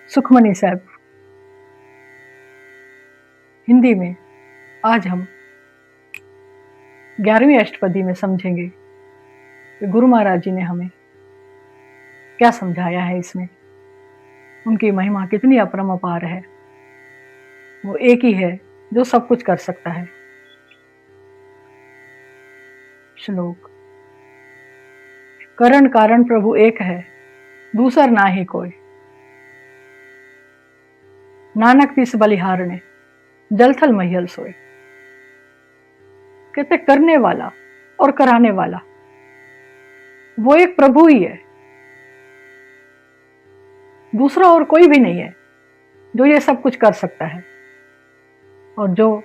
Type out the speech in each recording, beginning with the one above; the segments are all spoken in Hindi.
सुखमनी साहब हिंदी में आज हम 11वीं अष्टपदी में समझेंगे कि गुरु महाराज जी ने हमें क्या समझाया है। इसमें उनकी महिमा कितनी अपरंपार है। वो एक ही है जो सब कुछ कर सकता है। श्लोक। करण कारण प्रभु एक है, दूसर ना ही कोई। नानक तिस बलिहारने, जलथल महियल सोए। कहते करने वाला और कराने वाला वो एक प्रभु ही है, दूसरा और कोई भी नहीं है जो ये सब कुछ कर सकता है। और जो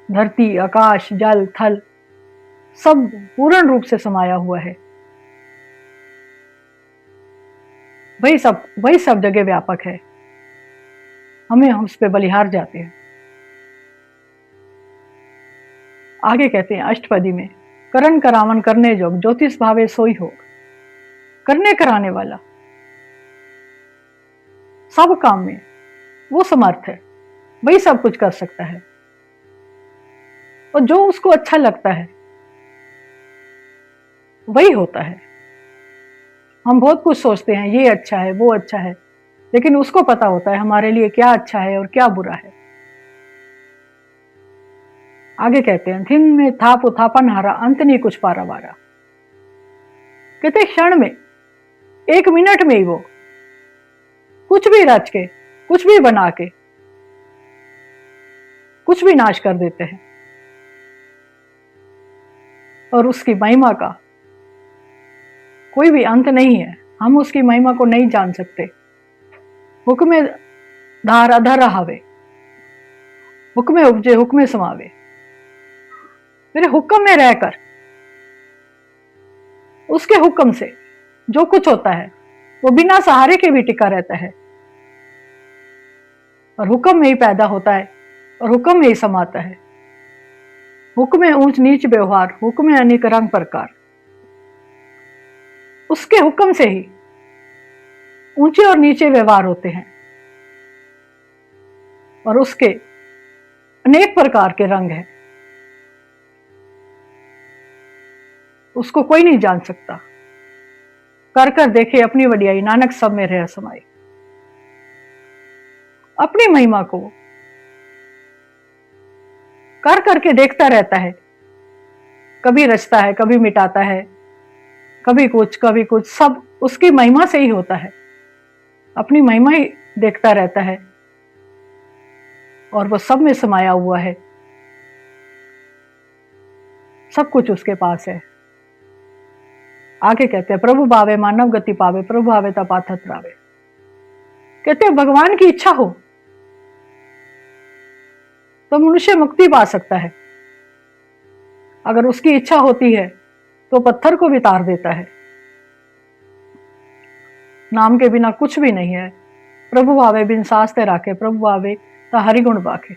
धरती, आकाश, जल, थल सब पूर्ण रूप से समाया हुआ है, वही सब जगह व्यापक है। हम उस पे बलिहार जाते हैं। आगे कहते हैं अष्टपदी में, करण करावन करने जोग, ज्योतिष भावे सोई हो। करने कराने वाला सब काम में वो समर्थ है, वही सब कुछ कर सकता है। और जो उसको अच्छा लगता है वही होता है। हम बहुत कुछ सोचते हैं, ये अच्छा है, वो अच्छा है, लेकिन उसको पता होता है हमारे लिए क्या अच्छा है और क्या बुरा है। आगे कहते हैं, थिन में थाप उथापन हारा, अंत नहीं कुछ पारा वारा। कहते क्षण में, 1 मिनट में ही वो कुछ भी रच के, कुछ भी बना के, कुछ भी नाश कर देते हैं। और उसकी महिमा का कोई भी अंत नहीं है। हम उसकी महिमा को नहीं जान सकते। हुक्मे धार अधर हवे, हुक्मे उपजे हुक्मे समावे। मेरे हुक्म में रहकर, उसके हुक्म से जो कुछ होता है वो बिना सहारे के भी टिका रहता है। और हुक्म में ही पैदा होता है और हुक्म में ही समाता है। हुक्म में ऊंच नीच व्यवहार, हुक्म में अनेक रंग प्रकार। उसके हुक्म से ही ऊंचे और नीचे व्यवहार होते हैं और उसके अनेक प्रकार के रंग हैं। उसको कोई नहीं जान सकता। कर कर देखे अपनी वडियाई, नानक सब में रह समाई। अपनी महिमा को कर करके देखता रहता है, कभी रचता है, कभी मिटाता है, कभी कुछ, सब उसकी महिमा से ही होता है। अपनी महिमा ही देखता रहता है और वो सब में समाया हुआ है। सब कुछ उसके पास है। आगे कहते हैं, प्रभु भावे मानव गति पावे, प्रभु भावे तपाथत रावे। कहते हैं भगवान की इच्छा हो तो मनुष्य मुक्ति पा सकता है। अगर उसकी इच्छा होती है तो पत्थर को भी तार देता है। नाम के बिना कुछ भी नहीं है। प्रभु भावे बिन सास्ते राखे, प्रभु भावे ता हरि गुण बाखे।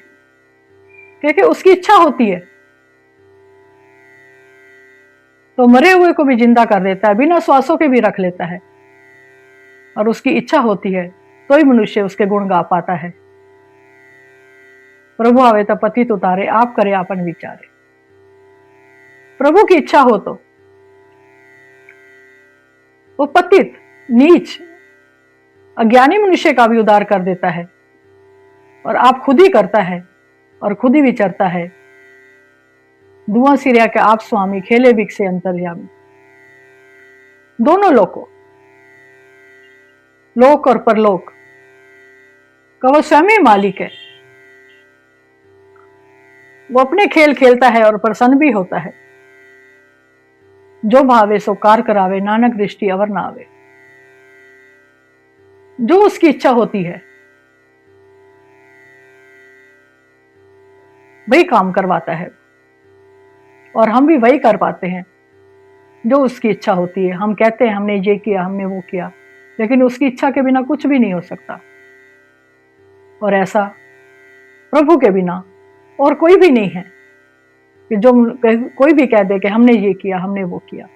क्योंकि उसकी इच्छा होती है तो मरे हुए को भी जिंदा कर देता है, बिना श्वासों के भी रख लेता है। और उसकी इच्छा होती है तो ही मनुष्य उसके गुण गा पाता है। प्रभु आवे तो पतित उतारे, आप करे आपन विचारे। प्रभु की इच्छा हो तो वो पतित, नीच, अज्ञानी मनुष्य का भी उद्धार कर देता है। और आप खुद ही करता है और खुद ही विचरता है। दुआ सिरिया के आप स्वामी, खेले बिक से अंतर्यामी। दोनों लोकों, लोक और परलोक का वो स्वयं ही मालिक है। वो अपने खेल खेलता है और प्रसन्न भी होता है। जो भावे सो कार करावे, नानक दृष्टि अवर ना आवे। जो उसकी इच्छा होती है वही काम करवाता है। और हम भी वही कर पाते हैं जो उसकी इच्छा होती है। हम कहते हैं हमने ये किया, हमने वो किया, लेकिन उसकी इच्छा के बिना कुछ भी नहीं हो सकता। और ऐसा प्रभु के बिना और कोई भी नहीं है कि जो कोई भी कह दे कि हमने ये किया, हमने वो किया।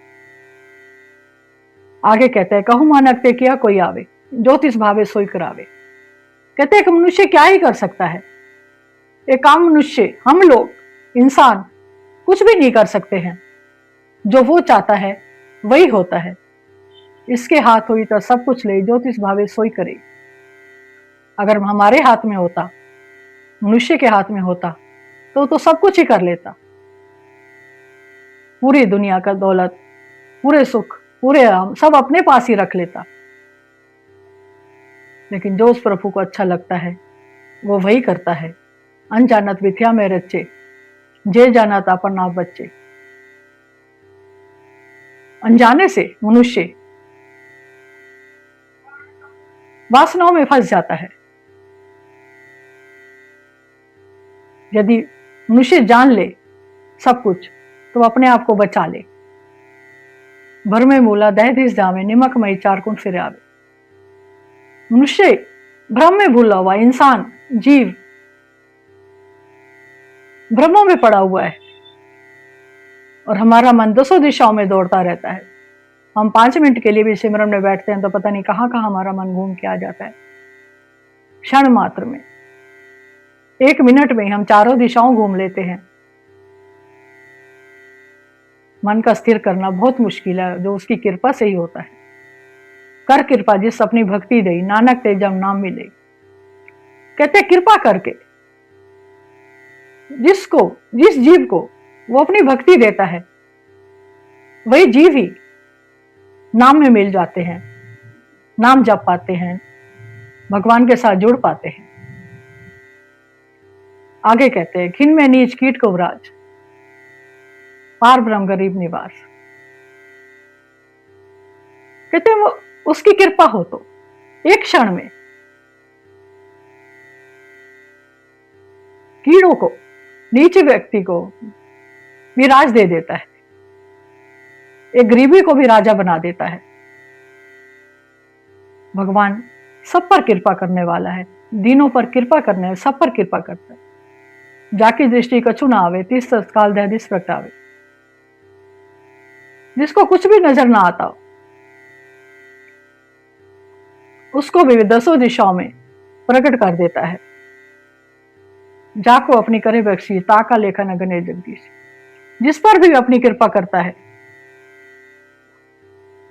आगे कहते हैं, कहूं मानक ते किया कोई आवे। ज्योतिष भावे सोई करावे। कहते हैं कि मनुष्य क्या ही कर सकता है, एक आम मनुष्य, हम लोग इंसान कुछ भी नहीं कर सकते हैं। जो वो चाहता है वही होता है। इसके हाथ हुई तो सब कुछ ले, ज्योतिष भावे सोई करे। अगर हमारे हाथ में होता, मनुष्य के हाथ में होता, तो सब कुछ ही कर लेता। पूरी दुनिया का दौलत, पूरे सुख, पूरे आराम सब अपने पास ही रख लेता। लेकिन जो उस प्रभु को अच्छा लगता है वो वही करता है। अनजानत विद्या में रचे, जे जानत अपन आप बच्चे। अनजाने से मनुष्य वासनाओं में फंस जाता है। यदि मनुष्य जान ले सब कुछ तो अपने आप को बचा ले। भर में मूला दह दिस जावे, निमक मई चार कुंड फिर आवे। मनुष्य भ्रम में भूला हुआ, इंसान जीव भ्रमों में पड़ा हुआ है और हमारा मन दसों दिशाओं में दौड़ता रहता है। हम 5 मिनट के लिए भी सिमरन में बैठते हैं तो पता नहीं कहां कहां हमारा मन घूम के आ जाता है। क्षण मात्र में, 1 मिनट में हम चारों दिशाओं घूम लेते हैं। मन का स्थिर करना बहुत मुश्किल है, जो उसकी कृपा से ही होता है। कर कृपा जिस अपनी भक्ति दई, नानक ते जब नाम मिले। कहते कृपा करके जिस जीव को वो अपनी भक्ति देता है, वही जीव ही नाम में मिल जाते हैं, नाम जप पाते हैं, भगवान के साथ जुड़ पाते हैं। आगे कहते हैं, खिन में नीच कीट को विराज, पार ब्रह्म गरीब निवास। कहते हैं वो उसकी कृपा हो तो एक क्षण में कीड़ों को, नीचे व्यक्ति को भी राज दे देता है, एक गरीबी को भी राजा बना देता है। भगवान सब पर कृपा करने वाला है, दीनों पर कृपा करने, सब पर कृपा करता है। जाकी दृष्टि कछु ना आवे, तीस काल दह दिस प्रगटावे। जिसको कुछ भी नजर ना आता हो उसको भी दसों दिशाओं में प्रकट कर देता है। जाको अपनी करे बख्शी, ताका लेखन अगने जगदीश। जिस पर भी अपनी कृपा करता है,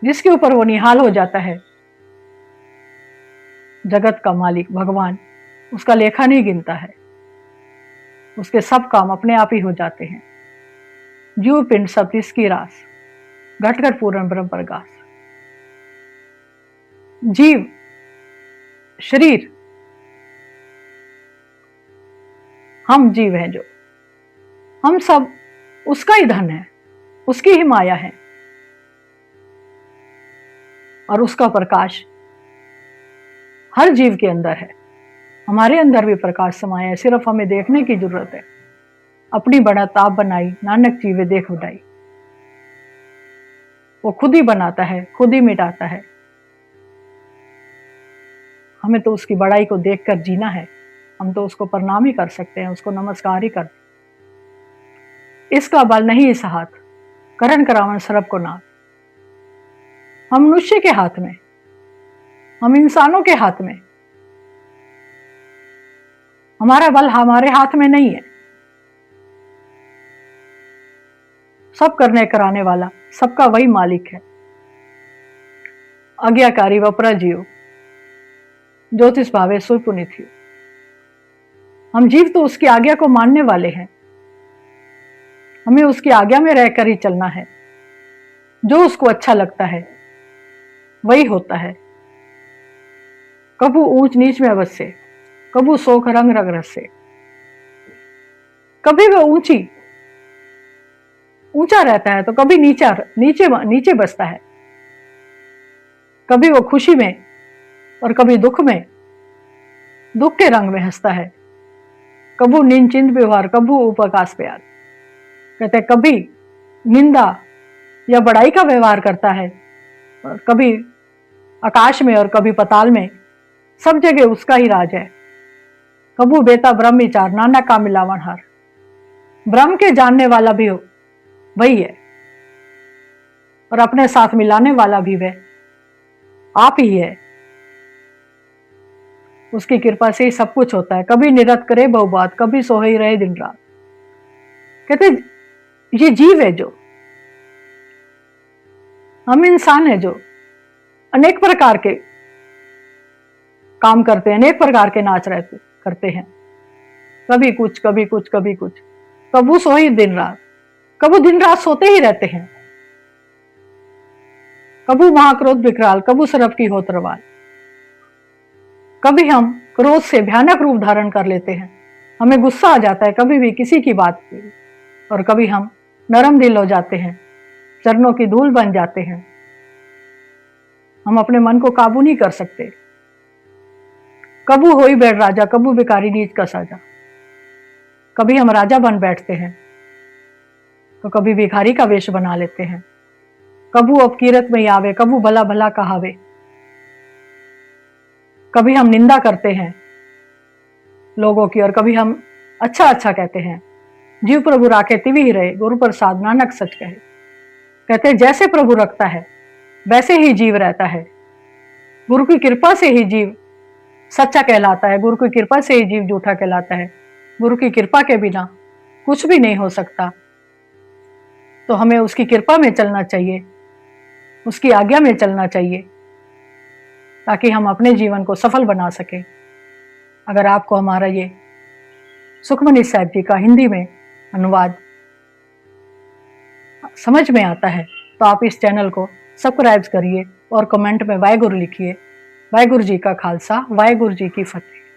जिसके ऊपर वो निहाल हो जाता है, जगत का मालिक भगवान उसका लेखा नहीं गिनता है। उसके सब काम अपने आप ही हो जाते हैं। जीव पिंड सब इसकी रास, घट घट पूर्ण ब्रह्म प्रकाश। जीव शरीर, हम जीव हैं जो, हम सब उसका ही धन है, उसकी ही माया है। और उसका प्रकाश हर जीव के अंदर है। हमारे अंदर भी प्रकाश समाया है, सिर्फ हमें देखने की जरूरत है। अपनी बढ़त आप बनाई, नानक जीवे देख उठाई। वो खुद ही बनाता है, खुद ही मिटाता है। हमें तो उसकी बड़ाई को देखकर जीना है। हम तो उसको प्रणाम ही कर सकते हैं, उसको नमस्कार ही कर। इसका बल नहीं इस हाथ, करण करावन सरब को नाथ। हम मनुष्य के हाथ में, हम इंसानों के हाथ में, हमारा बल हमारे हाथ में नहीं है। सब करने कराने वाला, सबका वही मालिक है। आज्ञाकारी वपरा जियो, ज्योतिष भावे सोई पुनित हियो। हम जीव तो उसकी आज्ञा को मानने वाले हैं। हमें उसकी आज्ञा में रहकर ही चलना है। जो उसको अच्छा लगता है वही होता है। कबू ऊंच नीच में अवश्य, कबू शोक रंग रंग रस से। कभी वह ऊंचा रहता है तो कभी नीचे बसता है। कभी वो खुशी में और कभी दुख में, दुख के रंग में हंसता है। कबू निश्चिंत व्यवहार, कबू उपकाश प्यार। कहते कभी निंदा या बड़ाई का व्यवहार करता है, और कभी आकाश में और कभी पताल में, सब जगह उसका ही राज है। कबू बेटा ब्रह्म विचार, नाना का मिलावन हार। ब्रह्म के जानने वाला भी हो वही है, और अपने साथ मिलाने वाला भी वह आप ही है। उसकी कृपा से ही सब कुछ होता है। कभी निरत करे बहुबात, कभी सोहे रहे दिन रात। कहते ये जीव है जो, हम इंसान है जो अनेक प्रकार के काम करते हैं, अनेक प्रकार के नाच रहते करते हैं, कभी कुछ कभी कुछ कभी कुछ, कबू सोई दिन रात, कबू दिन रात सोते ही रहते हैं, कबू महाक्रोध विकराल, कबू सरब की हो तरवाल। कभी हम क्रोध से भयानक रूप धारण कर लेते हैं, हमें गुस्सा आ जाता है कभी भी किसी की बात पे, और कभी हम नरम दिल हो जाते हैं, चरणों की धूल बन जाते हैं। हम अपने मन को काबू नहीं कर सकते। कबू होई बैठ राजा, कबू भिखारी नीच का साजा। कभी हम राजा बन बैठते हैं तो कभी भिखारी का वेश बना लेते हैं। कबू अपकीरत में आवे, कबू भला भला कहावे। कभी हम निंदा करते हैं लोगों की और कभी हम अच्छा अच्छा कहते हैं। जीव प्रभु राखे तिवि ही रहे, गुरु प्रसाद नानक सच कहे। कहते हैं जैसे प्रभु रखता है वैसे ही जीव रहता है। गुरु की कृपा से ही जीव सच्चा कहलाता है, गुरु की कृपा से ही जीव झूठा कहलाता है। गुरु की कृपा के बिना कुछ भी नहीं हो सकता। तो हमें उसकी कृपा में चलना चाहिए, उसकी आज्ञा में चलना चाहिए, ताकि हम अपने जीवन को सफल बना सकें। अगर आपको हमारा ये सुखमनी साहिब जी का हिंदी में अनुवाद समझ में आता है तो आप इस चैनल को सब्सक्राइब करिए और कमेंट में वाहेगुरु लिखिए। वाहेगुरु जी का खालसा, वाहेगुरु जी की फतेह।